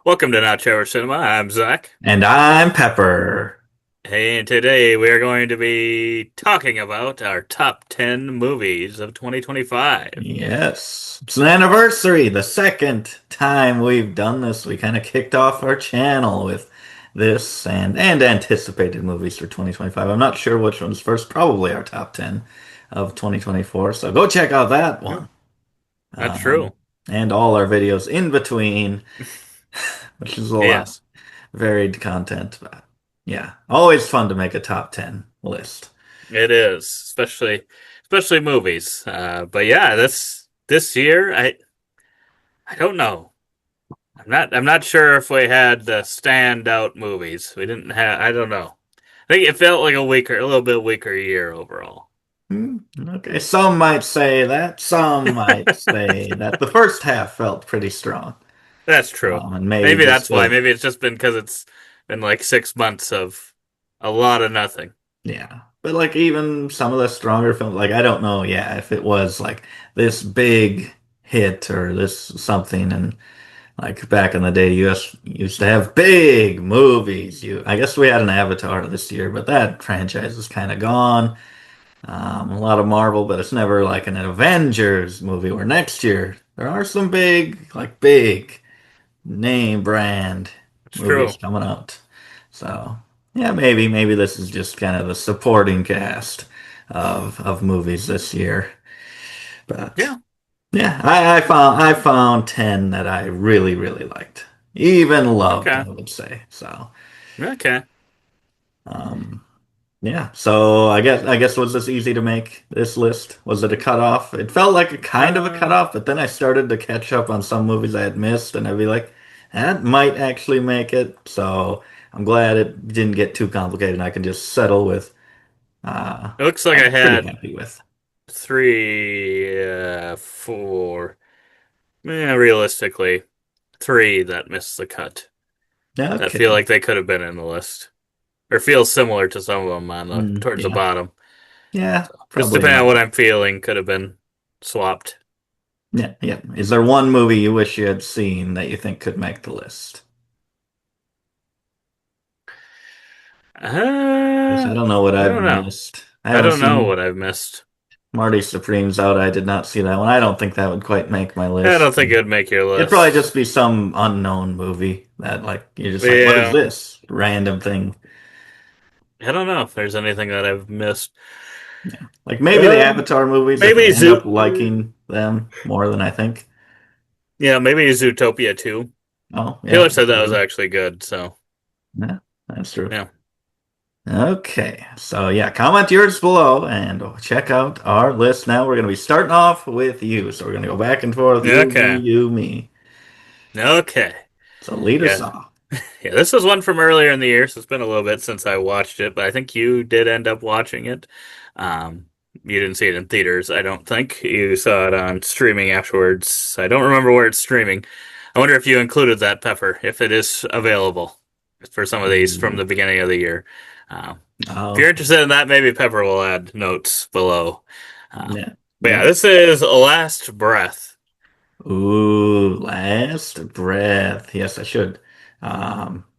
Welcome to Not Trevor Cinema. I'm Zach. And I'm Pepper. Hey, and today we are going to be talking about our top 10 movies of 2025. Yes. It's an anniversary. The second time we've done this. We kind of kicked off our channel with this and anticipated movies for 2025. I'm not sure which one's first. Probably our top 10 of 2024. So go check out that Yeah, one. that's Um, true. and all our videos in between, which is a lot Yes, varied content. But yeah, always fun to make a top 10 list. it is, especially movies. But yeah, this year I don't know. I'm not sure if we had the standout movies. We didn't have. I don't know. I think it felt like a little bit weaker year overall. Okay, some might say that. Some might say that the first half felt pretty strong. That's true. And maybe Maybe just that's why. because, Maybe it's just been because it's been like 6 months of a lot of nothing. yeah. But like even some of the stronger films, like I don't know, yeah, if it was like this big hit or this something, and like back in the day, US used to have big movies. I guess we had an Avatar this year, but that franchise is kind of gone. A lot of Marvel, but it's never like an Avengers movie. Where next year there are some big name brand It's movies true. coming out. So yeah, maybe this is just kind of the supporting cast of movies this year. But Yeah. yeah, I found 10 that I really liked, even loved, Okay. I would say. So Okay. um, yeah, so I guess was this easy to make this list? Was it a cutoff? It felt like a kind of a Uh, cutoff, but then I started to catch up on some movies I had missed, and I'd be like, that might actually make it. So I'm glad it didn't get too complicated, and I can just settle with it looks like I I'm pretty had happy with. three, four, realistically, three that missed the cut. That feel Okay. like they could have been in the list, or feel similar to some of them on the towards the Yeah. bottom. Yeah, So just probably depending on about what right. I'm feeling, could have been swapped. Yeah. Is there one movie you wish you had seen that you think could make the list? 'Cause I Uh, don't know what I I've don't know. missed. I I haven't don't know seen what I've missed. Marty Supreme's out. I did not see that one. I don't think that would quite make my I don't list. think it would make your It'd probably list. just be some unknown movie that like you're just like, what is Yeah, this random thing? I don't know if there's anything that I've missed. Yeah. Like maybe the Um, Avatar movies if I maybe end up Zoo. liking them more than I think. Yeah, maybe Zootopia 2. Oh, yeah, Taylor said that was true. actually good, so Yeah, that's true. yeah. Okay, so yeah, comment yours below and check out our list now. We're gonna be starting off with you. So we're gonna go back and forth, you, me, Okay. you, me. Okay. So lead us Yeah. off. Yeah, this was one from earlier in the year, so it's been a little bit since I watched it, but I think you did end up watching it. Um, you didn't see it in theaters, I don't think. You saw it on streaming afterwards. I don't remember where it's streaming. I wonder if you included that, Pepper, if it is available for some of these from Ooh. the beginning of the year. If you're Okay. interested in that, maybe Pepper will add notes below. Yeah. But yeah, Yeah. this is Last Breath. Ooh, last breath. Yes, I should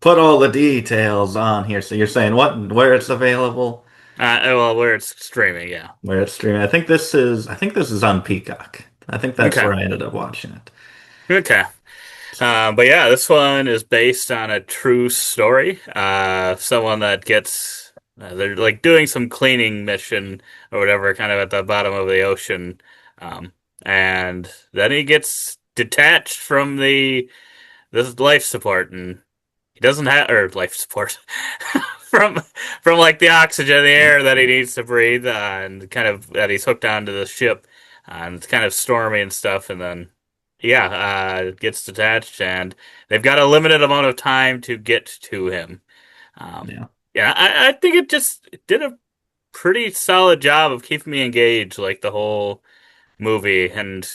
put all the details on here. So you're saying what, where it's available, Well, where it's streaming, yeah. where it's streaming. I think this is on Peacock. I think that's Okay. where I ended up watching it. Okay. But yeah, this one is based on a true story. Someone that gets they're like doing some cleaning mission or whatever, kind of at the bottom of the ocean, and then he gets detached from the this life support, and he doesn't have or life support from like the oxygen, the air that he needs to breathe, and kind of that he's hooked onto the ship, and it's kind of stormy and stuff, and then yeah, it gets detached, and they've got a limited amount of time to get to him. Um, Yeah. yeah, I think it did a pretty solid job of keeping me engaged, like the whole movie, and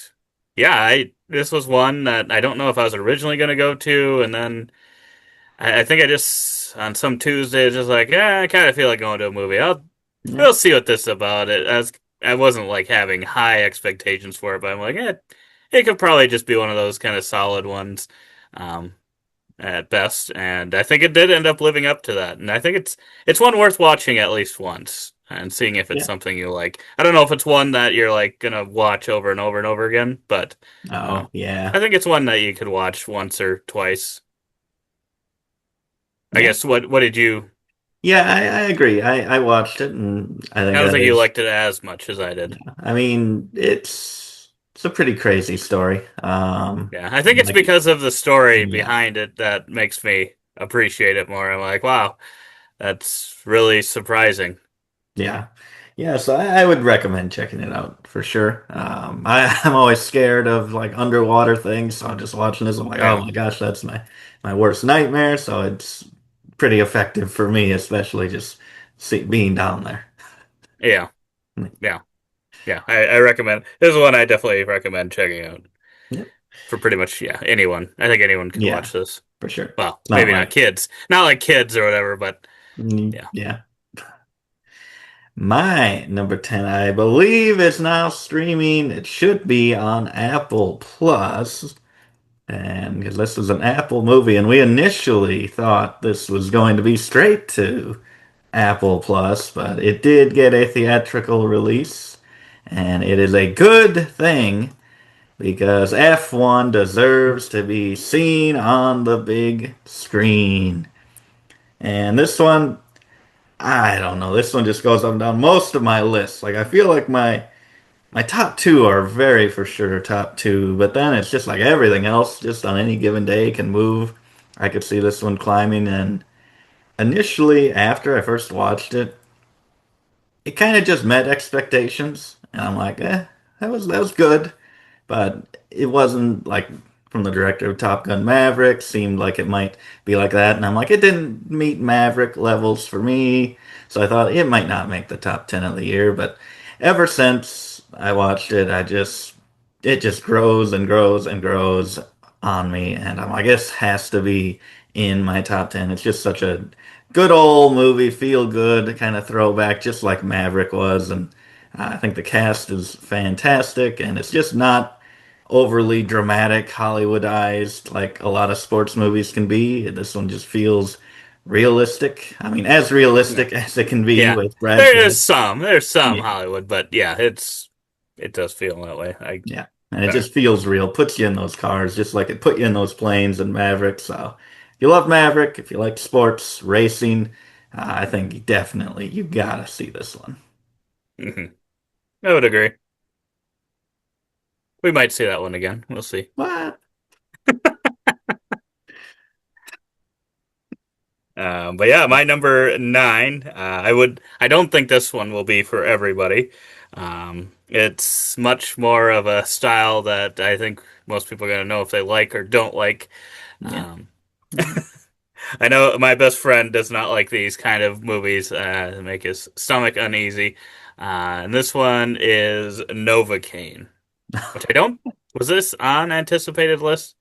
yeah, I this was one that I don't know if I was originally going to go to, and then. I think I just on some Tuesday just like, yeah, I kind of feel like going to a movie. Yeah. We'll see what this is about. I wasn't like having high expectations for it, but I'm like, it could probably just be one of those kind of solid ones. Um, at best, and I think it did end up living up to that. And I think it's one worth watching at least once and seeing if it's Yeah. something you like. I don't know if it's one that you're like gonna watch over and over and over again, but uh, Oh, yeah. I think it's one that you could watch once or twice. I Yeah. guess what did you? Yeah, I agree. I watched it and I think I don't that think you is, liked it as much as I did. I mean, it's a pretty crazy story. Yeah, I think it's Like, because of the story yeah. behind it that makes me appreciate it more. I'm like, wow, that's really surprising. Yeah. Yeah, so I would recommend checking it out for sure. I'm always scared of like underwater things, so I'm just watching this. I'm like, oh Yeah, my gosh, that's my worst nightmare. So it's pretty effective for me, especially just being down there. yeah, yeah, yeah. I recommend. This is one I definitely recommend checking out Yep. for pretty much anyone. I think anyone could Yeah, watch this. for sure. Well, It's not maybe not like, kids, not like kids or whatever, but yeah. yeah. My number 10, I believe, is now streaming. It should be on Apple Plus. And this is an Apple movie, and we initially thought this was going to be straight to Apple Plus, but it did get a theatrical release, and it is a good thing because F1 deserves to be seen on the big screen. And this one, I don't know, this one just goes up and down most of my lists. Like I feel like my top two are very for sure top two, but then it's just like everything else, just on any given day can move. I could see this one climbing, and initially, after I first watched it, it kind of just met expectations, and I'm like, that was good, but it wasn't like from the director of Top Gun Maverick. Seemed like it might be like that, and I'm like, it didn't meet Maverick levels for me, so I thought it might not make the top 10 of the year. But ever since I watched it, it just grows and grows and grows on me, and I'm like, this has to be in my top 10. It's just such a good old movie, feel good kind of throwback, just like Maverick was, and I think the cast is fantastic, and it's just not overly dramatic, Hollywoodized like a lot of sports movies can be. This one just feels realistic. I mean, as Yeah. realistic as it can be Yeah. with Brad There is Pitt. some Yeah, Hollywood, but yeah, it does feel that way. yeah. And it just feels real. Puts you in those cars, just like it put you in those planes and Maverick. So, if you love Maverick, if you like sports, racing, I think definitely you gotta see this one. Mhm. I would agree. We might see that one again. We'll see. What? But yeah, my number nine. I don't think this one will be for everybody. It's much more of a style that I think most people are gonna know if they like or don't like. Yeah. Um, I know my best friend does not like these kind of movies that make his stomach uneasy. And this one is Novocaine, which I don't. Was this on anticipated list?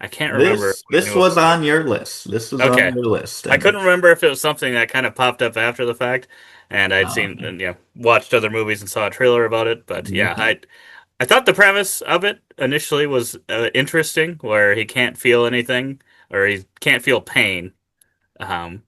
I can't remember if This we this knew was about it. on your list. This was on Okay. your list, I and couldn't it's remember if it was something that kind of popped up after the fact, and I'd oh, seen okay. and watched other movies and saw a trailer about it. But yeah, Mhm. I thought the premise of it initially was interesting, where he can't feel anything or he can't feel pain. Um,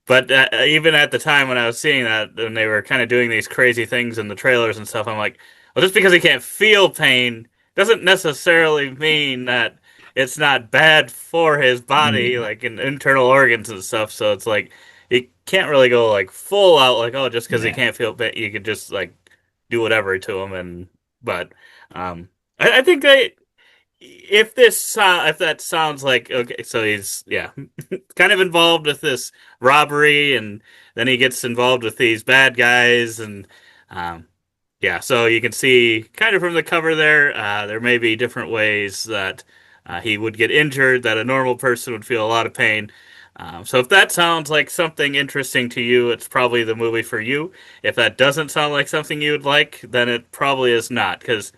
but even at the time when I was seeing that, when they were kind of doing these crazy things in the trailers and stuff, I'm like, well, just because he can't feel pain doesn't necessarily mean that it's not bad for his body, Yeah, like in internal organs and stuff. So it's like you can't really go like full out, like, oh, just because he yeah, can't feel pain, you could just like do whatever to him. And but um, I think they if that sounds like okay, so he's kind of involved with this robbery, and then he gets involved with these bad guys, and um, yeah, so you can see kind of from the cover there, there may be different ways that he would get injured, that a normal person would feel a lot of pain. So if that sounds like something interesting to you, it's probably the movie for you. If that doesn't sound like something you would like, then it probably is not, because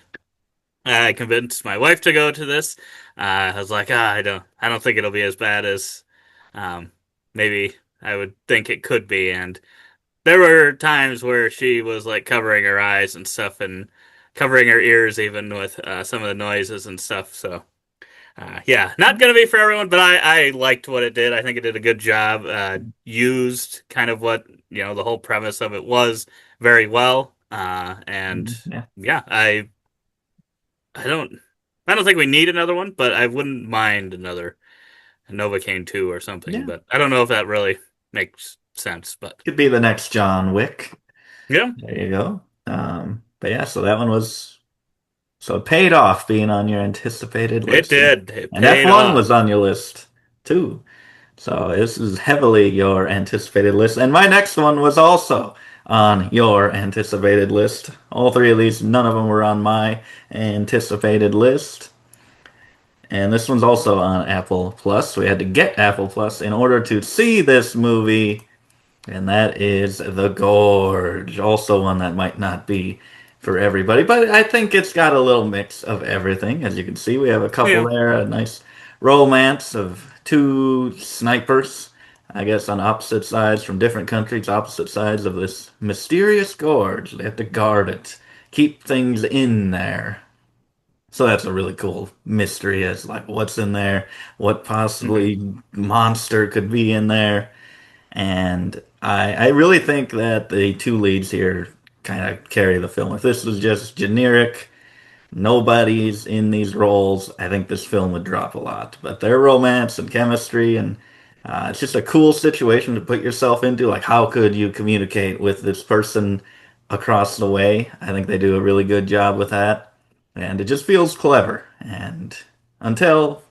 I convinced my wife to go to this. I was like, I don't think it'll be as bad as um, maybe I would think it could be. And there were times where she was like covering her eyes and stuff, and covering her ears even with some of the noises and stuff. So Yeah, not gonna be for everyone, but I liked what it did. I think it did a good job. Used kind of what the whole premise of it was very well. And Mhm. Yeah. yeah, I don't I don't think we need another one, but I wouldn't mind another Novocaine 2 or something. Yeah. But I don't know if that really makes sense. But Could be the next John Wick. yeah, There you go. But yeah, so that one was so it paid off being on your anticipated it list. did. It And paid F1 off. was on your list too. So this is heavily your anticipated list. And my next one was also on your anticipated list. All three of these, none of them were on my anticipated list. And this one's also on Apple Plus. We had to get Apple Plus in order to see this movie, and that is The Gorge. Also one that might not be for everybody, but I think it's got a little mix of everything. As you can see, we have a couple Yeah. there, a nice romance of two snipers, I guess on opposite sides from different countries, opposite sides of this mysterious gorge. They have to guard it, keep things in there. So that's a really cool mystery as like what's in there, what Hmm. possibly monster could be in there. And I really think that the two leads here kind of carry the film. If this was just generic, nobody's in these roles, I think this film would drop a lot. But their romance and chemistry, and it's just a cool situation to put yourself into. Like, how could you communicate with this person across the way? I think they do a really good job with that. And it just feels clever. And until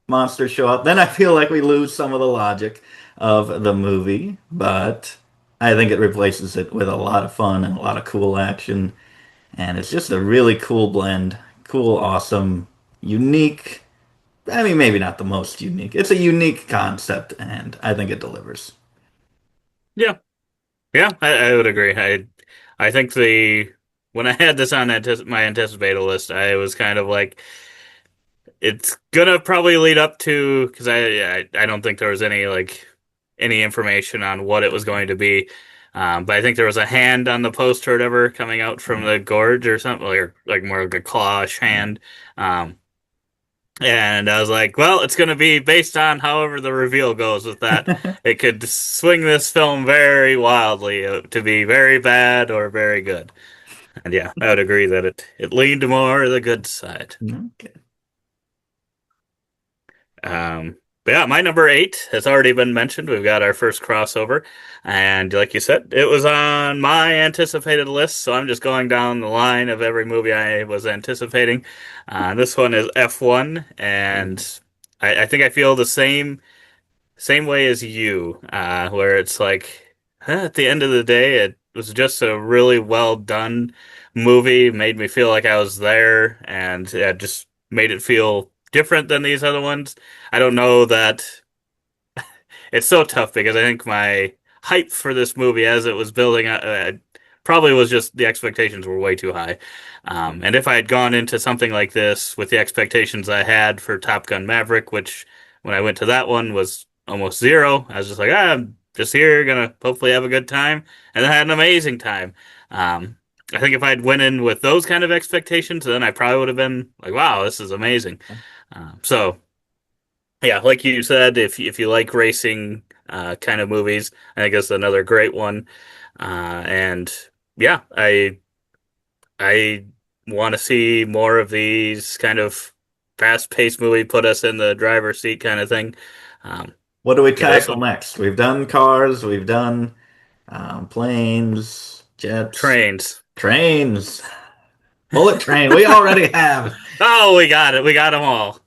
monsters show up, then I feel like we lose some of the logic of the movie. But I think it replaces it with a lot of fun and a lot of cool action, and it's just a really cool blend. Cool, awesome, unique. I mean, maybe not the most unique. It's a unique concept, and I think it delivers. Yeah. Yeah, I would agree. I think the when I had this on my anticipated list, I was kind of like, it's gonna probably lead up to because I don't think there was any information on what it was going to be. But I think there was a hand on the poster or whatever coming out from Yeah, the gorge or something, or like more like a clawish yeah. hand. Um, and I was like, well, it's going to be based on however the reveal goes with that. It could swing this film very wildly to be very bad or very good. And yeah, I would agree that it leaned more the good side. Okay. But yeah, my number eight has already been mentioned. We've got our first crossover. And like you said, it was on my anticipated list. So I'm just going down the line of every movie I was anticipating. This one is F1. And I think I feel the same way as you, where it's like, at the end of the day, it was just a really well done movie. Made me feel like I was there, and it just made it feel different than these other ones. I don't know that it's so tough because I think my hype for this movie as it was building probably was just the expectations were way too high. And if I had gone into something like this with the expectations I had for Top Gun Maverick, which when I went to that one was almost zero, I was just like, I'm just here, gonna hopefully have a good time, and I had an amazing time. I think if I'd went in with those kind of expectations, then I probably would have been like, wow, this is amazing. So yeah, like you said, if you like racing kind of movies, I think it's another great one. And yeah, I want to see more of these kind of fast-paced movie, put us in the driver's seat kind of thing. Um, What do we yeah, this tackle one, next? We've done cars, we've done planes, jets, trains. trains, bullet train. We already have. Oh, we got it. We got them all.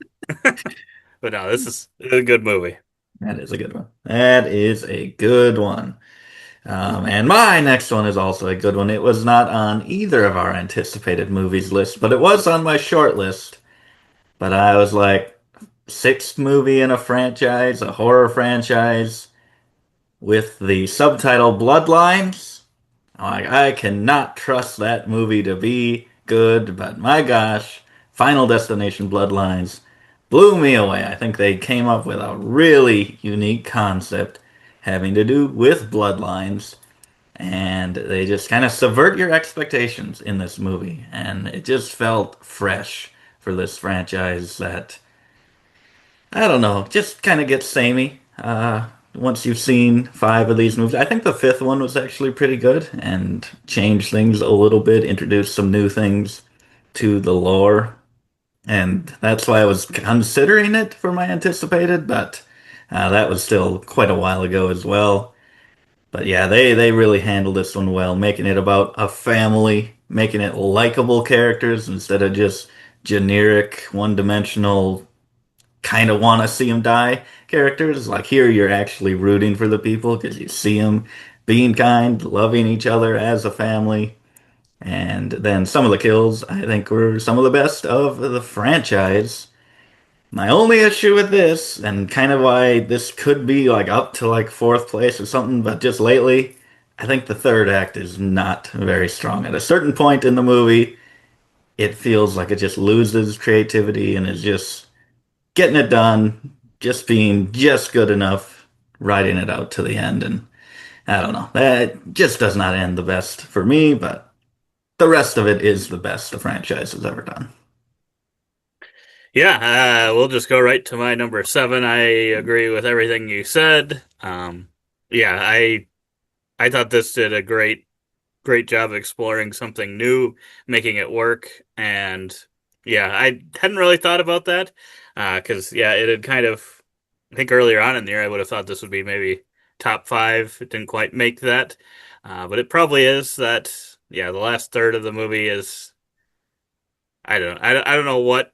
But no, this is a good movie. That is a good one. That is a good one. And my next one is also a good one. It was not on either of our anticipated movies list, but it was on my short list. But I was like, sixth movie in a franchise, a horror franchise, with the subtitle Bloodlines. I'm like, I cannot trust that movie to be good, but my gosh, Final Destination Bloodlines blew me away. I think they came up with a really unique concept having to do with bloodlines, and they just kind of subvert your expectations in this movie, and it just felt fresh for this franchise that I don't know, just kind of gets samey. Once you've seen five of these movies, I think the fifth one was actually pretty good and changed things a little bit, introduced some new things to the lore, and that's why I was considering it for my anticipated, but that was still quite a while ago as well. But yeah, they really handled this one well, making it about a family, making it likable characters instead of just generic, one-dimensional kind of want to see them die characters. Like here, you're actually rooting for the people because you see them being kind, loving each other as a family. And then some of the kills, I think, were some of the best of the franchise. My only issue with this, and kind of why this could be like up to like fourth place or something, but just lately, I think the third act is not very strong. At a certain point in the movie, it feels like it just loses creativity and is just getting it done, just being just good enough, riding it out to the end. And I don't know, that just does not end the best for me, but the rest of it is the best the franchise has ever done. Yeah, we'll just go right to my number seven. I agree with everything you said. Yeah, I thought this did a great job exploring something new, making it work, and yeah, I hadn't really thought about that because yeah, it had kind of. I think earlier on in the year, I would have thought this would be maybe top five. It didn't quite make that, but it probably is. That yeah, the last third of the movie is. I don't know what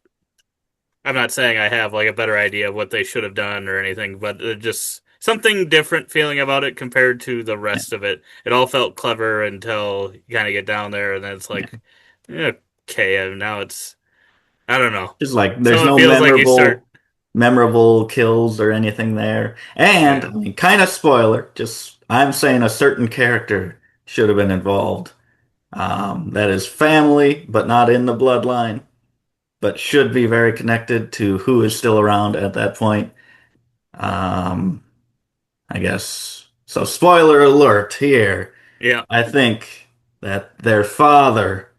I'm not saying I have like a better idea of what they should have done or anything, but just something different feeling about it compared to the Yeah, rest of it. It all felt clever until you kind of get down there, and then it's yeah. like, okay, and now it's I don't know. Just like there's So it no feels like you start, memorable kills or anything there. And I yeah, mean, kind of spoiler, just I'm saying a certain character should have been involved. That is family, but not in the bloodline, but should be very connected to who is still around at that point. Um, I guess. So, spoiler alert here. yeah, I think that their father,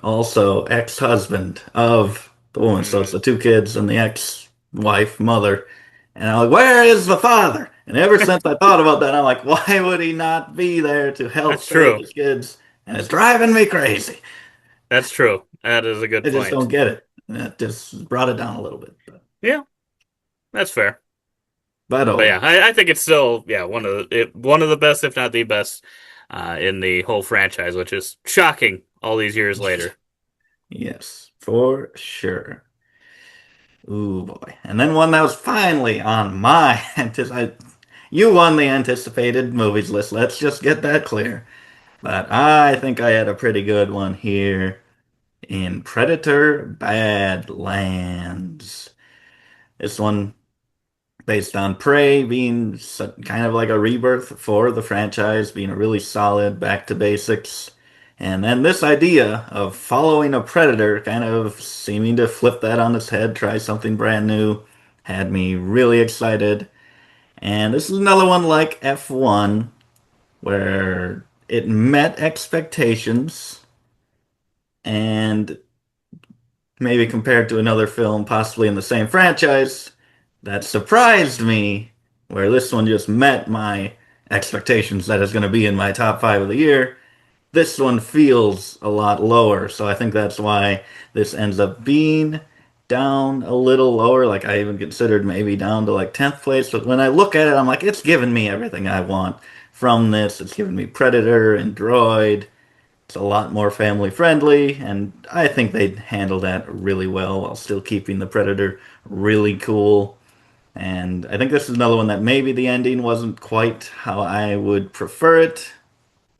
also ex-husband of the woman, so it's mm, the two kids and the ex-wife, mother. And I'm like, where is the father? And ever since I thought about that, I'm like, why would he not be there to help that's save true. his kids? And it's driving me crazy. That's true. That is a good I just don't point. get it. And that just brought it down a little bit. Yeah, that's fair. But Oh yeah, well. I think it's still yeah one of the best, if not the best, in the whole franchise, which is shocking all these years later. Yes, for sure. Ooh boy. And then one that was finally on my you won the anticipated movies list. Let's just get that clear. But I think I had a pretty good one here in Predator Badlands. This one based on Prey being kind of like a rebirth for the franchise, being a really solid back to basics. And then this idea of following a predator, kind of seeming to flip that on its head, try something brand new, had me really excited. And this is another one like F1, where it met expectations and maybe compared to another film, possibly in the same franchise, that surprised me, where this one just met my expectations that it's going to be in my top five of the year. This one feels a lot lower, so I think that's why this ends up being down a little lower. Like I even considered maybe down to like 10th place, but when I look at it, I'm like, it's given me everything I want from this. It's given me Predator and Droid. It's a lot more family friendly, and I think they handle that really well while still keeping the Predator really cool. And I think this is another one that maybe the ending wasn't quite how I would prefer it,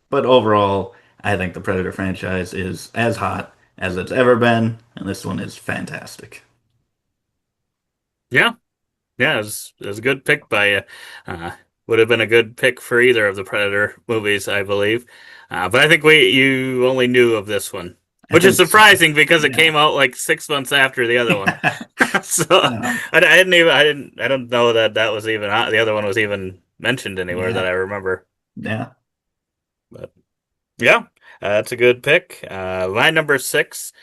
but overall, I think the Predator franchise is as hot as it's ever been, and this one is fantastic. Yeah, yeah, it was a good pick by you. Uh, would have been a good pick for either of the Predator movies, I believe. But I think we you only knew of this one, I which is think so. surprising because it Yeah. came out like 6 months after the other one. So Uh, I didn't even I don't know that that was even the other one was even mentioned anywhere that yeah. I remember. Yeah. But yeah, that's a good pick. My number six.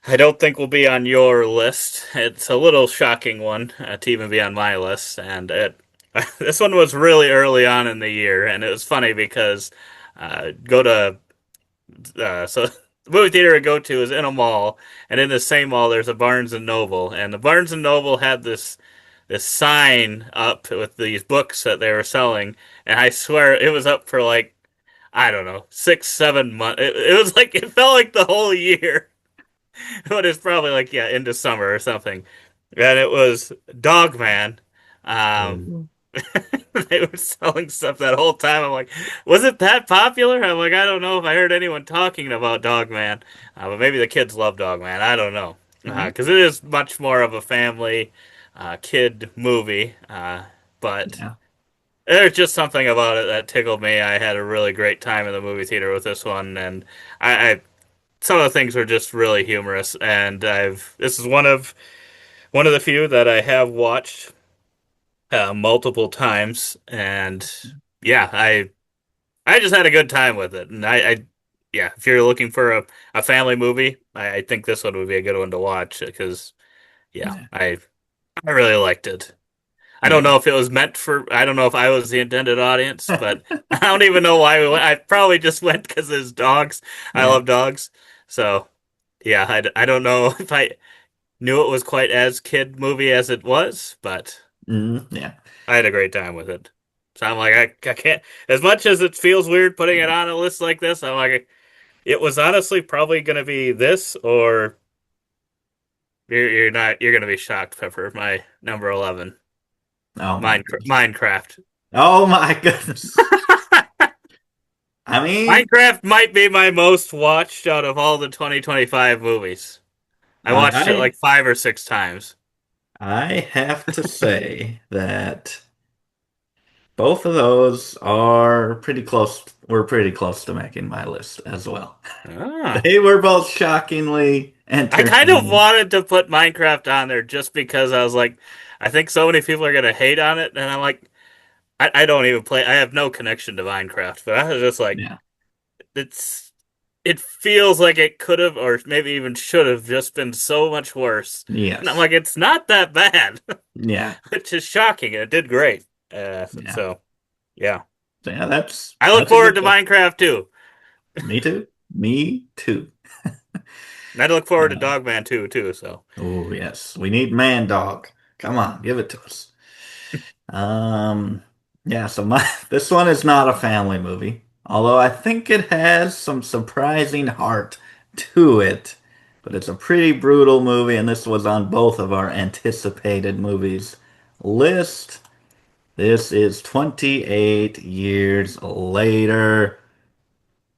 I don't think will be on your list. It's a little shocking one to even be on my list, and it this one was really early on in the year, and it was funny because go to so the movie theater I go to is in a mall, and in the same mall there's a Barnes and Noble, and the Barnes and Noble had this sign up with these books that they were selling, and I swear it was up for like I don't know 6 7 months. It was like it felt like the whole year, but it's probably like yeah into summer or something, and it was Dogman. Um, Mhm. they were selling stuff that whole time. I'm like, was it that popular? I'm like, I don't know if I heard anyone talking about Dogman, but maybe the kids love Dogman. I don't know Mhm. because it is much more of a family kid movie. But Yeah. there's just something about it that tickled me. I had a really great time in the movie theater with this one, and I some of the things were just really humorous. And I've this is one of the few that I have watched multiple times, and yeah, I just had a good time with it. And yeah, if you're looking for a family movie, I think this one would be a good one to watch because yeah, Yeah. I really liked it. I don't Yeah. know if it was meant for. I don't know if I was the intended audience, but I don't even know why we went. I probably just went because it's dogs. I Yeah. love dogs, so yeah. I don't know if I knew it was quite as kid movie as it was, but Yeah. I had a great time with it. So I'm like, I can't, as much as it feels weird putting it on a list like this, I'm like, it was honestly probably going to be this or you're not, you're going to be shocked, Pepper, my number 11, Oh my goodness. Minecraft. Oh my goodness. I mean, Minecraft might be my most watched out of all the 2025 movies. I like watched it I like 5 or 6 times. I have to say that both of those are pretty close. We're pretty close to making my list as well. Ah. They were both shockingly I kind of entertaining. wanted to put Minecraft on there just because I was like, I think so many people are gonna hate on it, and I'm like, I don't even play. I have no connection to Minecraft, but I was just like, Yeah. it's it feels like it could have, or maybe even should have, just been so much worse. And I'm Yes. like, it's not that bad, Yeah. which is shocking. And it did great. Yeah. So yeah, So yeah, I look that's a forward good to pick. Minecraft too, Me too. Me too. and I look forward to Uh, Dogman too. So oh yes. We need Man Dog. Come on, give it to us. Um, yeah, so my this one is not a family movie, although I think it has some surprising heart to it. But it's a pretty brutal movie, and this was on both of our anticipated movies list. This is 28 years later.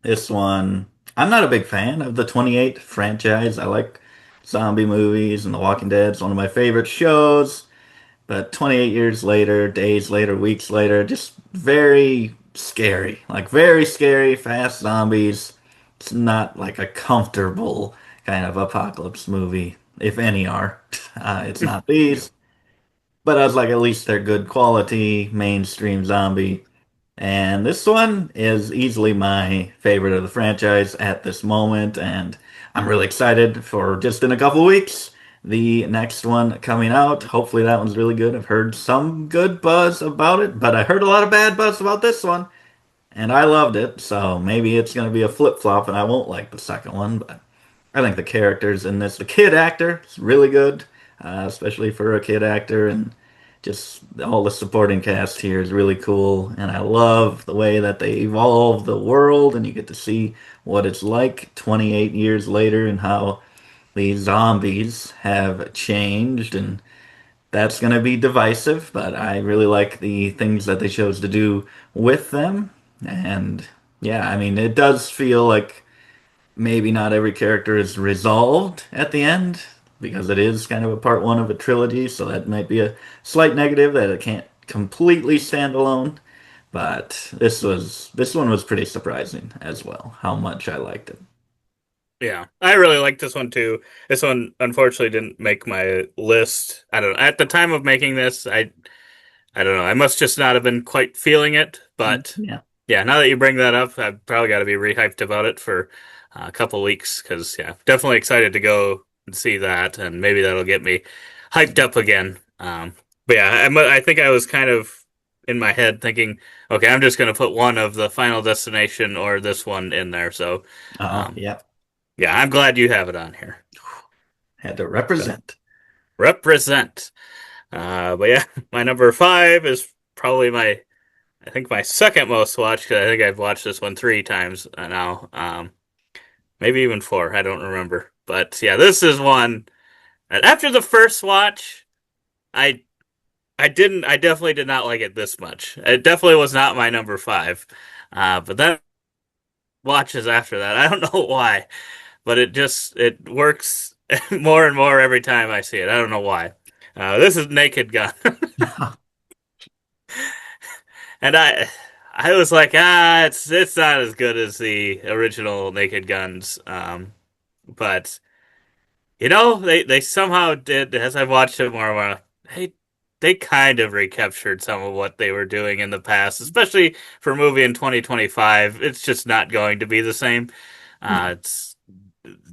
This one, I'm not a big fan of the 28 franchise. I like zombie movies, and The Walking Dead is one of my favorite shows. But 28 years later, days later, weeks later, just very scary. Like very scary, fast zombies. It's not like a comfortable kind of apocalypse movie, if any are. It's not yeah, these. But I was like, at least they're good quality, mainstream zombie. And this one is easily my favorite of the franchise at this moment, and I'm really excited for just in a couple weeks the next one coming out. Hopefully that one's really good. I've heard some good buzz about it, but I heard a lot of bad buzz about this one, and I loved it. So maybe it's going to be a flip-flop and I won't like the second one, but I think the characters in this, the kid actor is really good, especially for a kid actor, and just all the supporting cast here is really cool. And I love the way that they evolve the world, and you get to see what it's like 28 years later and how these zombies have changed. And that's going to be divisive, but I really like the things that they chose to do with them. And yeah, I mean, it does feel like maybe not every character is resolved at the end because it is kind of a part one of a trilogy, so that might be a slight negative that it can't completely stand alone. But this one was pretty surprising as well, how much I liked it. yeah, I really like this one too. This one unfortunately didn't make my list. I don't know. At the time of making this, I don't know. I must just not have been quite feeling it. But Yeah. yeah, now that you bring that up, I've probably got to be rehyped about it for a couple weeks because yeah, definitely excited to go. and see that, and maybe that'll get me hyped up again. But yeah, I think I was kind of in my head thinking, okay, I'm just gonna put one of the Final Destination or this one in there. So, Oh, um, yeah. yeah, I'm glad you have it on here. Had to So, represent. represent. But yeah, my number five is probably I think my second most watched, because I think I've watched this one three times now. Maybe even four. I don't remember. But yeah, this is one that after the first watch, I I definitely did not like it this much. It definitely was not my number five. But then watches after that, I don't know why, but it works more and more every time I see it. I don't know why. This is Naked Gun. And I was like, it's not as good as the original Naked Guns. But they somehow did, as I've watched it more and more, they they kind of recaptured some of what they were doing in the past, especially for a movie in 2025. It's just not going to be the same. It's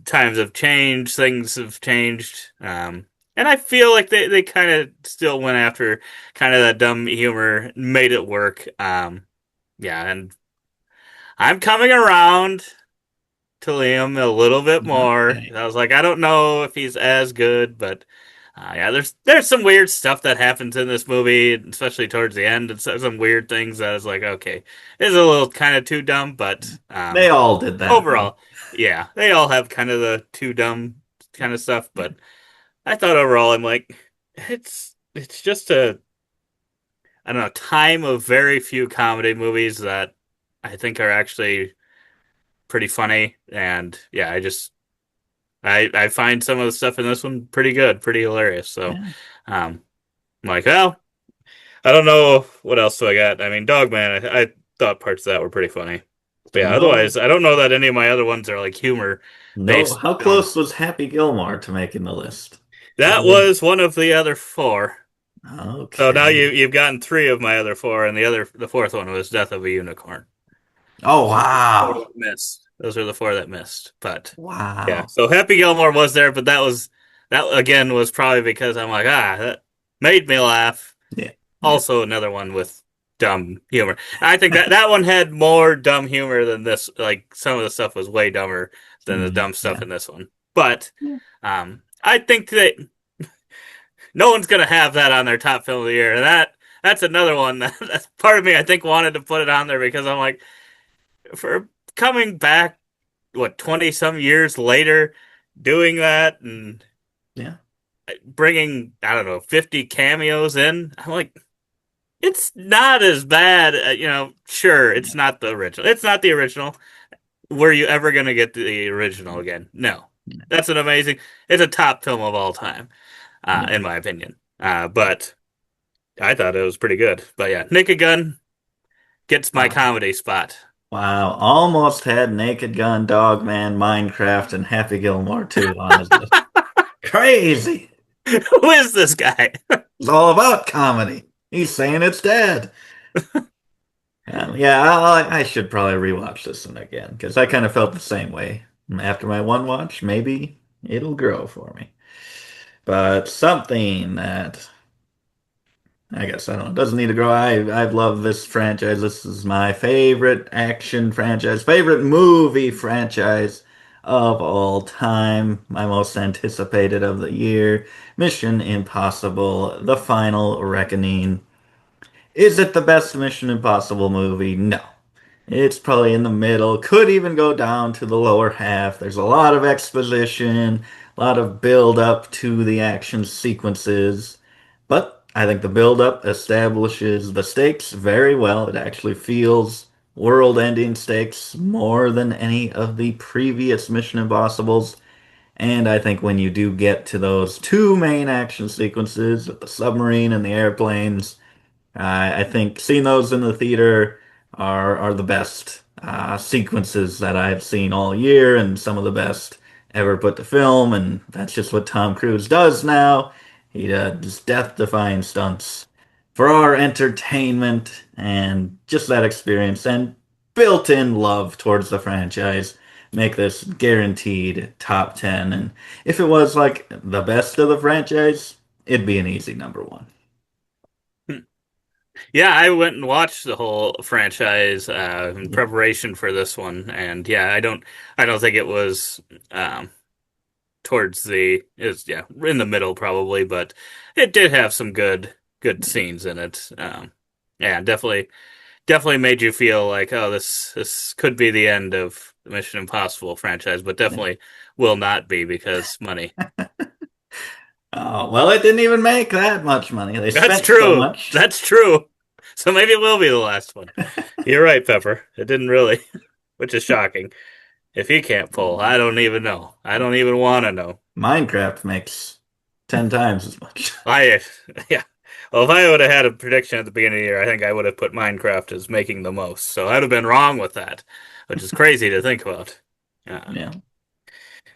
times have changed, things have changed. And I feel like they kind of still went after kind of that dumb humor, made it work. Yeah, and I'm coming around to Liam a little bit more. Okay. I was like, I don't know if he's as good, but yeah, there's some weird stuff that happens in this movie, especially towards the end, and some weird things that I was like, okay, it's a little kind of too dumb, but They all did that, though. overall, yeah, they all have kind of the too dumb kind of stuff, but I thought overall, I'm like, it's just a I don't know time of very few comedy movies that I think are actually pretty funny, and yeah, I find some of the stuff in this one pretty good, pretty hilarious. So, Yeah. I'm like, well, I don't know what else do I got. I mean, Dogman, I thought parts of that were pretty funny. But So yeah, no, otherwise, I don't know that any of my other ones are like humor no. based How films. close was Happy Gilmore to making the list? That Probably. was one of the other four. So now Okay. you've gotten three of my other four, and the fourth one was Death of a Unicorn. Oh, Those are the four wow. that missed. Those are the four that missed. But yeah, Wow. so Happy Gilmore was there, but that again was probably because I'm like, that made me laugh. Yeah. Yeah. Also, another one with dumb humor. I think that one had more dumb humor than this. Like some of the stuff was way dumber than the Mm, dumb stuff yeah. in this one. But Yeah. I think that no one's gonna have that on their top film of the year. And that's another one that's part of me I think wanted to put it on there because I'm like, for coming back, what, 20 some years later, doing that and Yeah. bringing, I don't know, 50 cameos in, I'm like, it's not as bad. Sure, it's Yeah. not the original. It's not the original. Were you ever going to get the original again? No. Yeah. That's an amazing, it's a top film of all time, Yeah. in my opinion. But I thought it was pretty good. But yeah, Naked Gun gets my Wow. comedy spot. Wow. Almost had Naked Gun, Dog Man, Minecraft, and Happy Gilmore too on his list. Crazy. Who is this guy? It's all about comedy. He's saying it's dead. Yeah, I should probably rewatch this one again because I kind of felt the same way after my one watch. Maybe it'll grow for me. But something that I guess I don't know doesn't need to grow. I've loved this franchise. This is my favorite action franchise, favorite movie franchise of all time. My most anticipated of the year. Mission Impossible: The Final Reckoning. Is it the best Mission Impossible movie? No. It's probably in the middle. Could even go down to the lower half. There's a lot of exposition, a lot of build up to the action sequences. But I think the build up establishes the stakes very well. It actually feels world-ending stakes more than any of the previous Mission Impossibles. And I think when you do get to those two main action sequences, the submarine and the airplanes, I think seeing those in the theater are the best sequences that I've seen all year, and some of the best ever put to film. And that's just what Tom Cruise does now. He does death-defying stunts for our entertainment, and just that experience and built-in love towards the franchise make this guaranteed top 10. And if it was like the best of the franchise, it'd be an easy number one. Yeah, I went and watched the whole franchise in Yeah. preparation for this one, and yeah, I don't think it was um, towards the is yeah in the middle probably, but it did have some good scenes in it. Yeah, definitely made you feel like, oh, this could be the end of the Mission Impossible franchise, but Yeah. definitely will not be because money. Oh, well, it didn't even make that much money. They That's spent so true. much. That's true. So maybe it will be the last one. You're right, Pepper. It didn't really, which is shocking. If he can't pull, I don't even know. I don't even want to know. Minecraft makes 10 times as much. I, yeah. Well, if I would have had a prediction at the beginning of the year, I think I would have put Minecraft as making the most. So I'd have been wrong with that, which is crazy to think about. Uh, Yeah.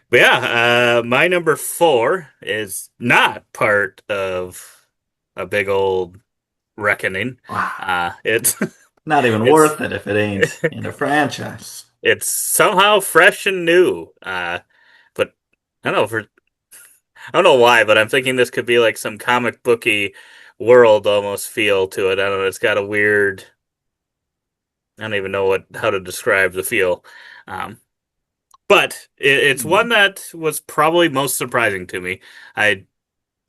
but yeah, my number four is not part of a big old reckoning. Wow. It's Not even it's worth it if it ain't in a franchise. it's somehow fresh and new. But I don't know for I don't know why, but I'm thinking this could be like some comic booky world almost feel to it. I don't know. It's got a weird. I don't even know what how to describe the feel. Um, but it's one that was probably most surprising to me. I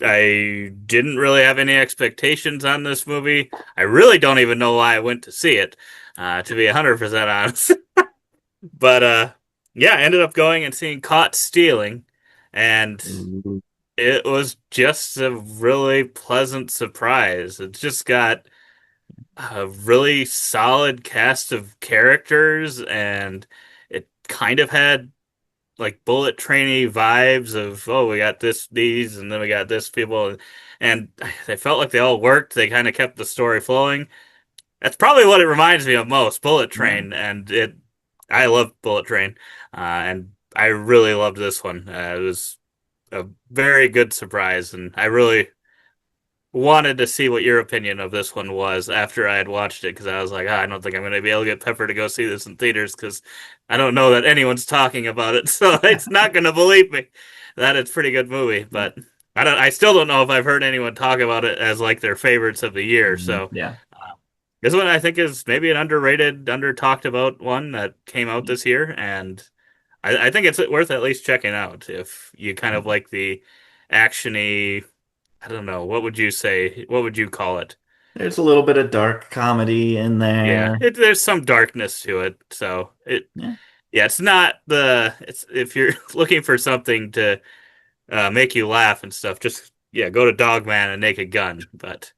I didn't really have any expectations on this movie. I really don't even know why I went to see it, to be 100% honest. But yeah, I ended up going and seeing Caught Stealing, and Mhm. it was just a really pleasant surprise. It just got a really solid cast of characters, and it kind of had like bullet trainy vibes of, oh, we got these, and then we got this people, and they felt like they all worked. They kind of kept the story flowing. That's probably what it reminds me of most, Bullet Yeah. Train, and it. I love Bullet Train, and I really loved this one. It was a very good surprise, and I really wanted to see what your opinion of this one was after I had watched it because I was like, I don't think I'm going to be able to get Pepper to go see this in theaters because I don't know that anyone's talking about it, so it's not going to believe me that it's a pretty good movie. But I still don't know if I've heard anyone talk about it as like their favorites of the year. Mhm. So Yeah. this one I think is maybe an underrated, under talked about one that came out this year, and I think it's worth at least checking out if you kind of like the actiony. I don't know. What would you say? What would you call it? There's a little bit of dark comedy in Yeah, there. there's some darkness to it. So Yeah. yeah, it's not the, it's if you're looking for something to make you laugh and stuff, just yeah, go to Dogman and Naked Gun. But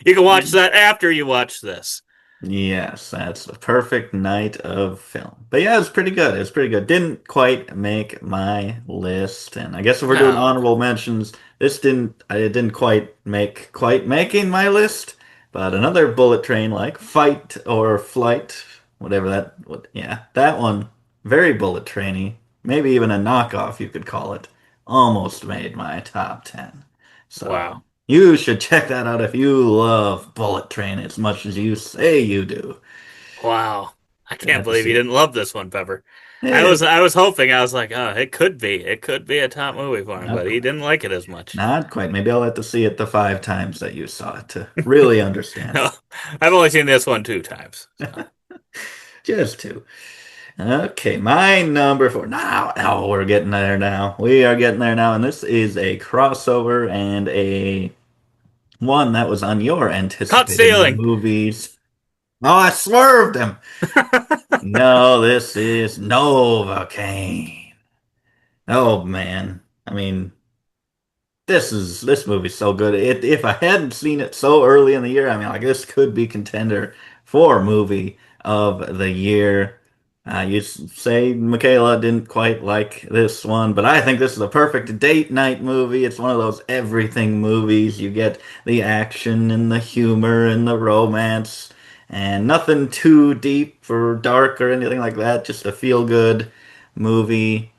you can watch that after you watch this. Yes, that's a perfect night of film. But yeah, it's pretty good. It's pretty good. Didn't quite make my list. And I guess if we're doing Oh, honorable mentions, it didn't quite making my list. But another Bullet Train like Fight or Flight, whatever yeah, that one, very Bullet Trainy. Maybe even a knockoff, you could call it. Almost made my top 10. So wow, you should check that out if you love Bullet Train as much as you say you do. wow! I You can't have to believe see you it. didn't love this one, Pepper. Eh, I was hoping. I was like, oh, it could be a top movie for him, not but he quite. didn't like it as much. Not quite. Maybe I'll have to see it the 5 times that you saw it to really understand No, it. I've only seen this one two times. So. Just two. Okay, my number four. Now we're getting there now. We are getting there now, and this is a crossover and a one that was on your Caught anticipated stealing. movies. Oh, I swerved him. No, this is Novocaine. Oh man. I mean, this movie's so good. If I hadn't seen it so early in the year, I mean, like this could be contender for movie of the year. Say Michaela didn't quite like this one, but I think this is a perfect date night movie. It's one of those everything movies. You get the action and the humor and the romance, and nothing too deep or dark or anything like that. Just a feel good movie.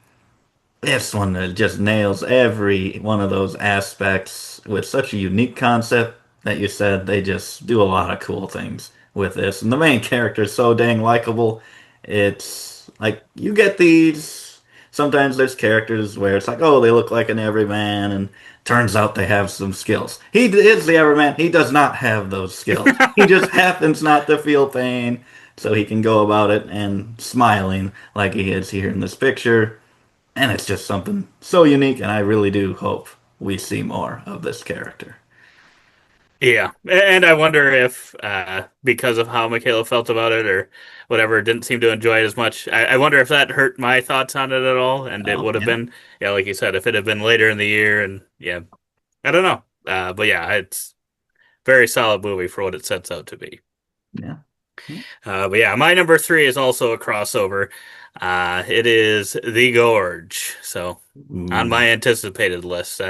This one just nails every one of those aspects with such a unique concept that you said they just do a lot of cool things with this. And the main character is so dang likable. It's like you get these. Sometimes there's characters where it's like, oh, they look like an everyman, and turns out they have some skills. He is the everyman. He does not have those skills. He just happens not to feel pain, so he can go about it and smiling like he is here in this picture. And it's just something so unique, and I really do hope we see more of this character. Yeah, and I wonder if because of how Michaela felt about it or whatever, didn't seem to enjoy it as much. I wonder if that hurt my thoughts on it at all. And it Oh, would have yeah, been, yeah, like you said, if it had been later in the year, and yeah, I don't know. But yeah, it's very solid movie for what it sets out to be. yeah. But yeah, my number three is also a crossover. It is The Gorge. So on Ooh, my anticipated list,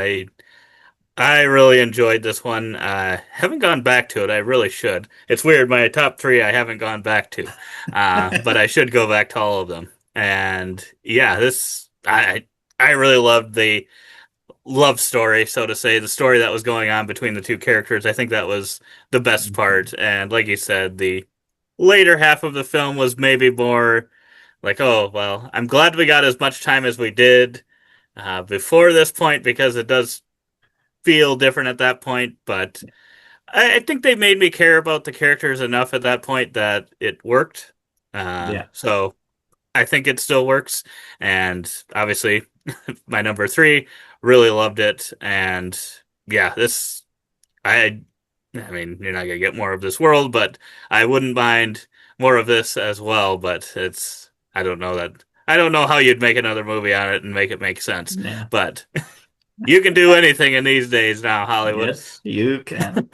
I really enjoyed this one. Haven't gone back to it. I really should. It's weird. My top three I haven't gone back to, but I should go back to all of them. And yeah, this I really loved the love story, so to say, the story that was going on between the two characters. I think that was the best part. And like you said, the later half of the film was maybe more like, oh well, I'm glad we got as much time as we did before this point because it does feel different at that point, but I think they made me care about the characters enough at that point that it worked. yeah, So I think it still works. And obviously, my number three really loved it. And yeah, I, I mean, you're not gonna get more of this world, but I wouldn't mind more of this as well. But I don't know how you'd make another movie on it and make it make sense. yeah. But you can do anything in these days now, Hollywood. Yes, you can.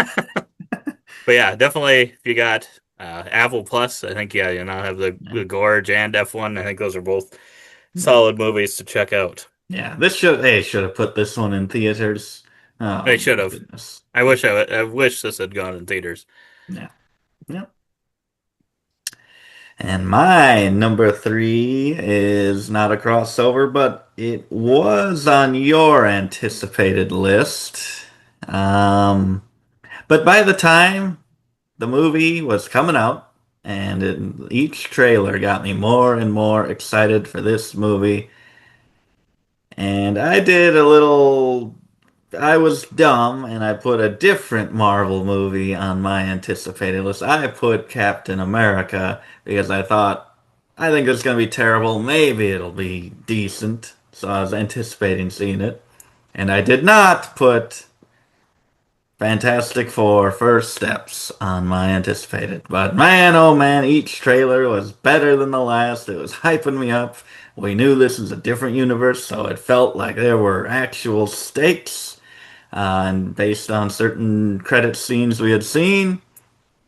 But yeah, definitely if you got Apple Plus, I think yeah, you now have Yeah, the Gorge and F1. I think those are both yeah. solid movies to check out. Yeah, this should they should have put this one in theaters. Oh They my should have. goodness. I wish this had gone in theaters. Yeah, yeah. And my number three is not a crossover, but it was on your anticipated list. Um, but by the time the movie was coming out, and each trailer got me more and more excited for this movie. And I did a little. I was dumb and I put a different Marvel movie on my anticipated list. I put Captain America because I think it's going to be terrible. Maybe it'll be decent. So I was anticipating seeing it. And I did not put Fantastic Four First Steps on my anticipated. But man, oh man, each trailer was better than the last. It was hyping me up. We knew this was a different universe, so it felt like there were actual stakes. And based on certain credit scenes we had seen,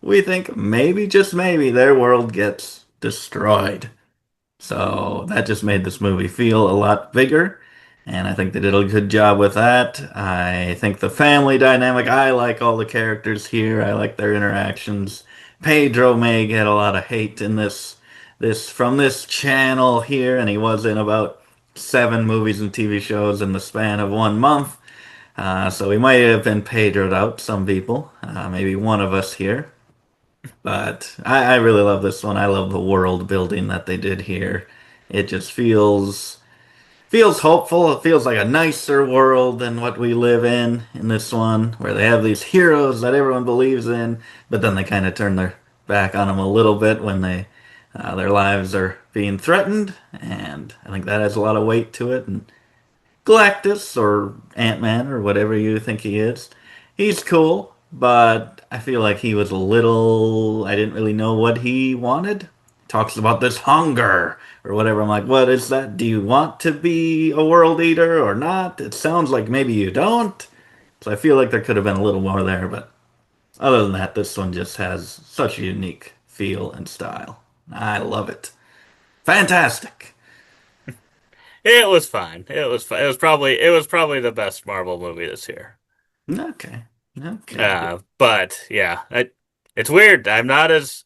we think maybe, just maybe, their world gets destroyed. So that just made this movie feel a lot bigger. And I think they did a good job with that. I think the family dynamic, I like all the characters here. I like their interactions. Pedro may get a lot of hate in this from this channel here, and he was in about 7 movies and TV shows in the span of 1 month. So he might have been Pedroed out, some people, maybe one of us here. But I really love this one. I love the world building that they did here. It just feels hopeful. It feels like a nicer world than what we live in this one, where they have these heroes that everyone believes in, but then they kind of turn their back on them a little bit when their lives are being threatened, and I think that has a lot of weight to it. And Galactus or Ant-Man or whatever you think he is. He's cool, but I feel like he was a little. I didn't really know what he wanted. Talks about this hunger or whatever. I'm like, what is that? Do you want to be a world eater or not? It sounds like maybe you don't. So I feel like there could have been a little more there, but other than that, this one just has such a unique feel and style. I love it. Fantastic. It was fine. It was fine. It was probably the best Marvel movie this year. Okay. Okay. But yeah, it's weird. I'm not as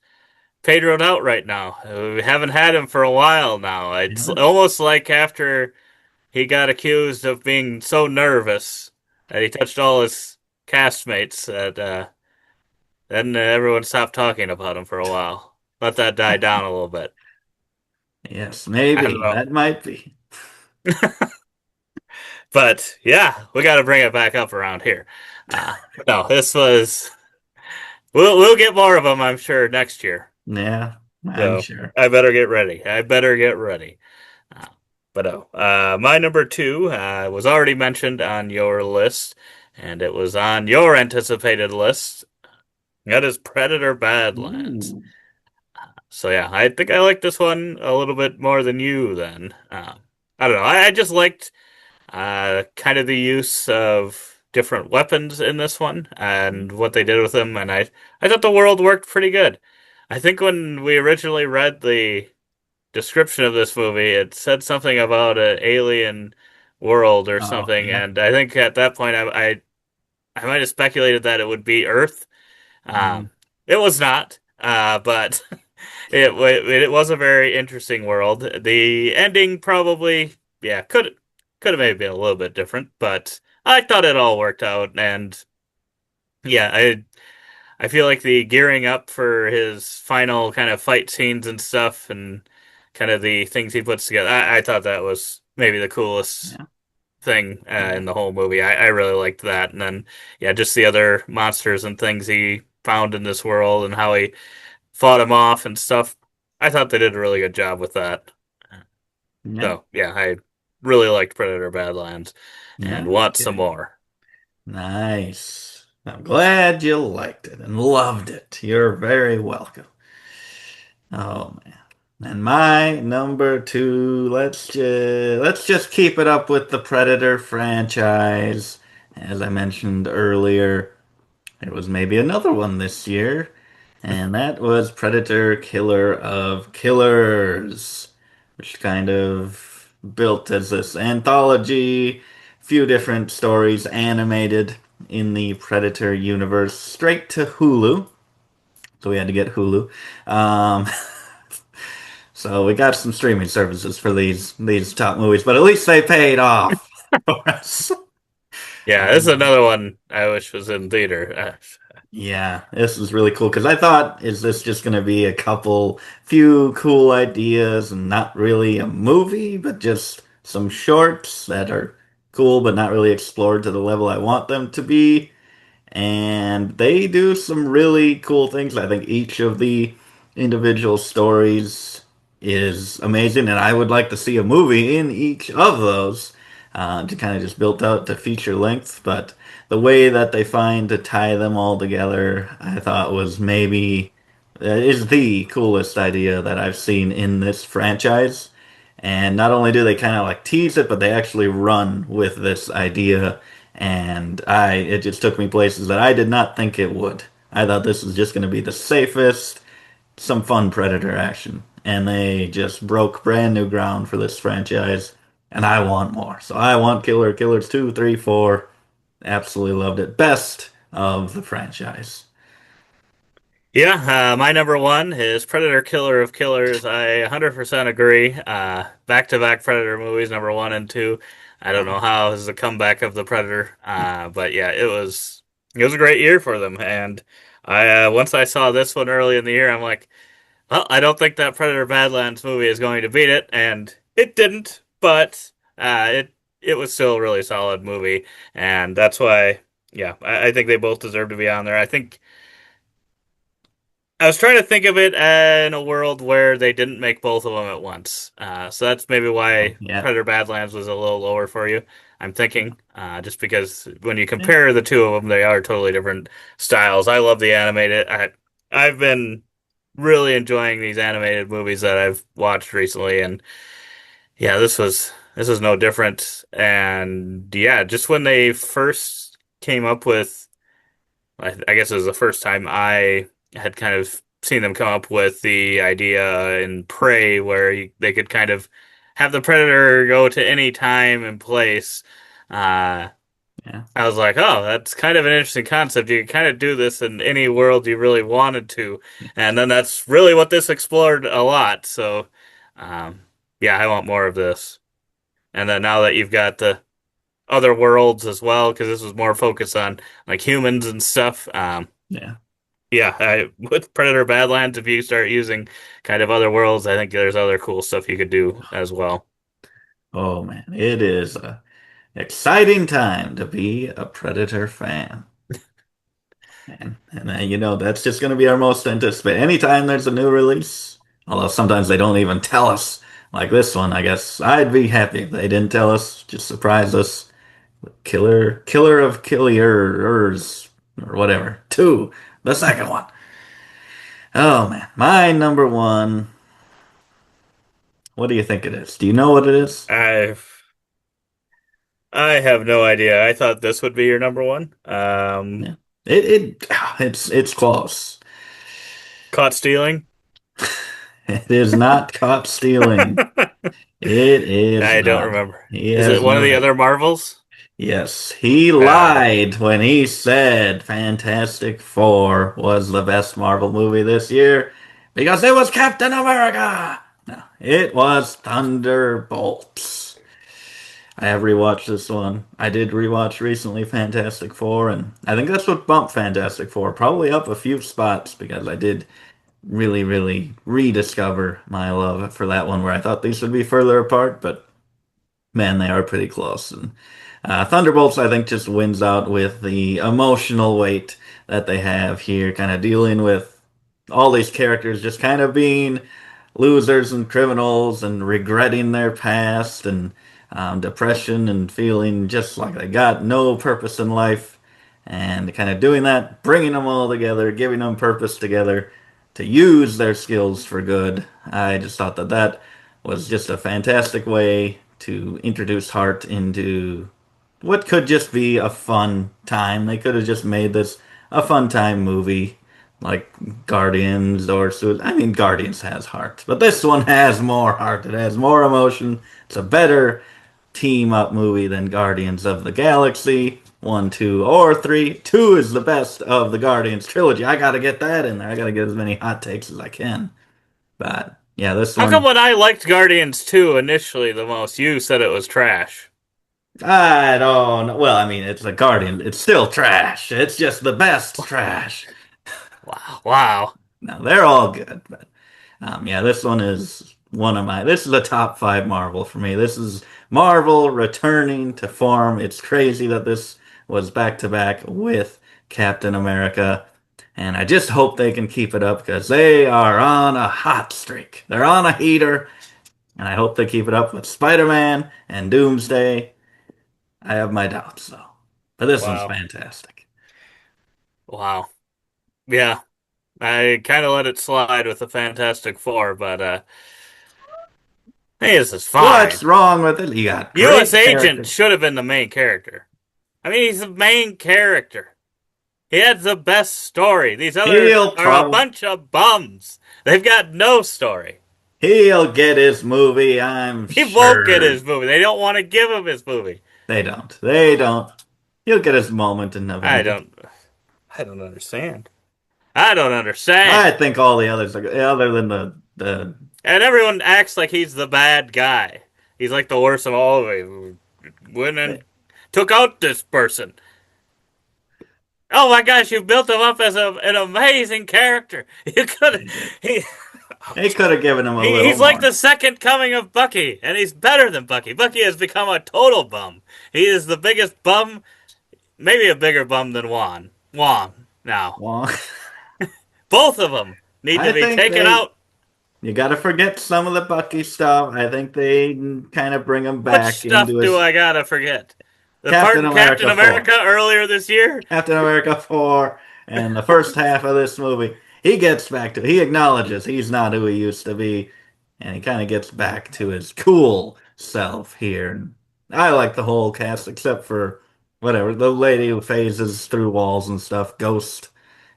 Pedroed out right now. We haven't had him for a while now. It's Yeah. almost like after he got accused of being so nervous that he touched all his castmates that then everyone stopped talking about him for a while. Let that die down a little bit. Yes, I don't maybe know. that might be. But yeah, we got to bring it back up around here. No, this was. We'll get more of them, I'm sure, next year. Yeah, I'm So sure. I better get ready. I better get ready. Uh, but oh, my number two was already mentioned on your list, and it was on your anticipated list. That is Predator Badlands. Ooh. So yeah, I think I like this one a little bit more than you then. I don't know. I just liked kind of the use of different weapons in this one and what they did with them, and I thought the world worked pretty good. I think when we originally read the description of this movie, it said something about an alien world or Oh, something, yeah. and I think at that point I might have speculated that it would be Earth. Mm. It was not, but it was a very interesting world. The ending probably, yeah, could have maybe been a little bit different, but I thought it all worked out. And yeah, I feel like the gearing up for his final kind of fight scenes and stuff, and kind of the things he puts together. I thought that was maybe the coolest Yeah. thing Yeah. in the whole movie. I really liked that, and then yeah, just the other monsters and things he found in this world and how he fought him off and stuff. I thought they did a really good job with that. Yeah. So yeah, I really liked Predator Badlands and Yeah. want some Okay. more. Nice. I'm glad you liked it and loved it. You're very welcome. Oh man. And my number two, let's just keep it up with the Predator franchise. As I mentioned earlier, there was maybe another one this year, and that was Predator Killer of Killers, which kind of built as this anthology, few different stories animated in the Predator universe, straight to Hulu. So we had to get Hulu. Um, so we got some streaming services for these top movies, but at least they paid off for us. Yeah, this is Um, another one I wish was in theater. Yeah, this is really cool because I thought, is this just going to be a few cool ideas and not really a movie, but just some shorts that are cool but not really explored to the level I want them to be? And they do some really cool things. I think each of the individual stories is amazing, and I would like to see a movie in each of those to kind of just build out to feature length. But the way that they find to tie them all together, I thought was maybe is the coolest idea that I've seen in this franchise. And not only do they kind of like tease it, but they actually run with this idea. And it just took me places that I did not think it would. I thought this was just going to be the safest, some fun Predator action. And they just broke brand new ground for this franchise. And I want more. So I want Killers 2, 3, 4. Absolutely loved it. Best of the franchise. Yeah, my number one is Predator Killer of Killers. I 100% agree. Back-to-back Predator movies, number one and two. I don't know Oh, how this is a comeback of the Predator, but yeah, it was a great year for them. And I once I saw this one early in the year, I'm like, well, I don't think that Predator Badlands movie is going to beat it, and it didn't. But it was still a really solid movie, and that's why, yeah, I think they both deserve to be on there. I think. I was trying to think of it in a world where they didn't make both of them at once. So that's maybe why yeah. Predator Badlands was a little lower for you. I'm thinking, just because when you Yeah. compare the two of them, they are totally different styles. I love the animated. I've been really enjoying these animated movies that I've watched recently, and yeah, this was no different. And yeah, just when they first came up with I guess it was the first time I had kind of seen them come up with the idea in Prey where they could kind of have the predator go to any time and place. Uh, Yeah. I was like, oh, that's kind of an interesting concept. You could kind of do this in any world you really wanted to. And then that's really what this explored a lot. So, um, yeah, I want more of this. And then now that you've got the other worlds as well, because this was more focused on like humans and stuff. Yeah. Yeah, with Predator Badlands, if you start using kind of other worlds, I think there's other cool stuff you could do as well. Oh man, it is a exciting time to be a Predator fan. And you know, that's just going to be our most anticipated. Anytime there's a new release, although sometimes they don't even tell us, like this one, I guess I'd be happy if they didn't tell us, just surprise us. Killer of Killers, or whatever. Two, the second one. Oh man, my number one. What do you think it is? Do you know what it is? I I have no idea. I thought this would be your number one. Yeah. It's close. Caught stealing. It is not caught stealing. It is I don't not. remember. He Is it has one of no the head. other Marvels? Yes, he Ah, lied when he said Fantastic Four was the best Marvel movie this year because it was Captain America. No, it was Thunderbolts. I have rewatched this one. I did rewatch recently Fantastic Four, and I think that's what bumped Fantastic Four probably up a few spots because I did really rediscover my love for that one where I thought these would be further apart, but man, they are pretty close. And Thunderbolts, I think, just wins out with the emotional weight that they have here, kind of dealing with all these characters just kind of being losers and criminals and regretting their past and depression and feeling just like they got no purpose in life. And kind of doing that, bringing them all together, giving them purpose together to use their skills for good. I just thought that that was just a fantastic way to introduce Hart into what could just be a fun time. They could have just made this a fun time movie like Guardians or I mean, Guardians has heart, but this one has more heart. It has more emotion. It's a better team up movie than Guardians of the Galaxy. One, two, or three. Two is the best of the Guardians trilogy. I gotta get that in there. I gotta get as many hot takes as I can. But yeah, this how come one, when I liked Guardians 2 initially the most, you said it was trash? I don't know. Well, I mean, it's a Guardian. It's still trash. It's just the best trash. Wow, wow. No, they're all good. But yeah, this one is one of my. This is a top five Marvel for me. This is Marvel returning to form. It's crazy that this was back to back with Captain America, and I just hope they can keep it up because they are on a hot streak. They're on a heater, and I hope they keep it up with Spider-Man and Doomsday. I have my doubts though, but this one's Wow. fantastic. Wow. Yeah. I kind of let it slide with the Fantastic Four, but hey, this is What's fine. wrong with it? You got U.S. great Agent characters. should have been the main character. I mean, he's the main character. He had the best story. These others He'll are a probably bunch of bums. They've got no story. He'll get his movie, I'm He won't get sure. his movie. They don't want to give him his movie. They don't. They don't. He'll get his moment in I Avengers. don't. I don't understand. I don't I understand. think all the others, other than the And everyone acts like he's the bad guy. He's like the worst of all of them. Went and took out this person. Oh my gosh, you built him up as an amazing character. You could they did. he, They could have given him a little he's like more. the second coming of Bucky, and he's better than Bucky. Bucky has become a total bum. He is the biggest bum, maybe a bigger bum than Juan. Juan now. Well, Both of them need to I be think taken they. out. You got to forget some of the Bucky stuff. I think they kind of bring him What back stuff into do his I gotta forget? The part Captain in Captain America 4. America earlier this year? Captain America 4 and the first half of this movie, he gets back to, he acknowledges he's not who he used to be, and he kind of gets back to his cool self here. And I like the whole cast except for whatever, the lady who phases through walls and stuff, Ghost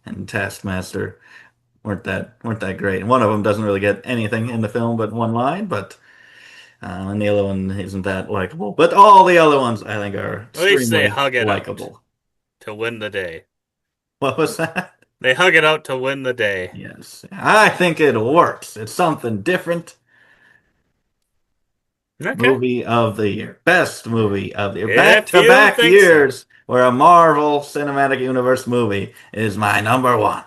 and Taskmaster weren't that great. And one of them doesn't really get anything in the film but one line, but and the other one isn't that likable. But all the other ones I think are At least they extremely hug it out likable. to win the day. What was that? They hug it out to win the day. Yes, I think it works. It's something different. Okay. Movie of the year. Best movie of the year. Back If to you back think so. years where a Marvel Cinematic Universe movie is my number one.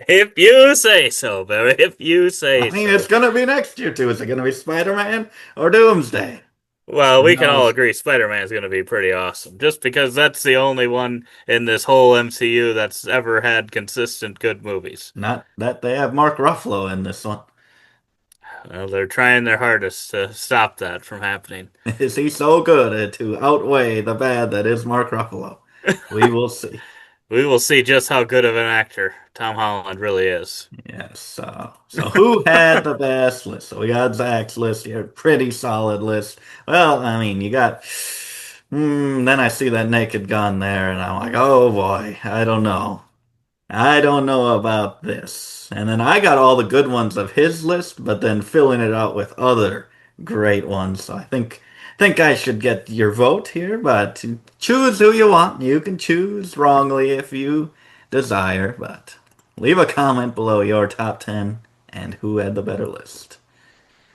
If you say so, Barry. If you say I mean, it's so. gonna be next year too. Is it gonna be Spider-Man or Doomsday? Well, Who we can all knows? agree Spider-Man is going to be pretty awesome, just because that's the only one in this whole MCU that's ever had consistent good movies. Not that they have Mark Ruffalo in this one. Well, they're trying their hardest to stop that from happening. Is he so good to outweigh the bad that is Mark Ruffalo? We will see. We will see just how good of an actor Tom Holland really is. Yes. So who had the best list? So we got Zach's list here. Pretty solid list. Well, I mean, you got. Then I see that Naked Gun there, and I'm like, oh boy, I don't know. I don't know about this. And then I got all the good ones of his list, but then filling it out with other great ones. So I think I should get your vote here, but choose who you want. You can choose wrongly if you desire, but leave a comment below your top 10 and who had the better list.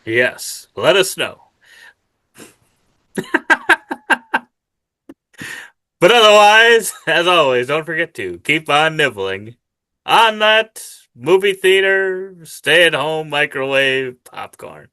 Yes, let us know. But otherwise, as always, don't forget to keep on nibbling on that movie theater, stay at home microwave popcorn.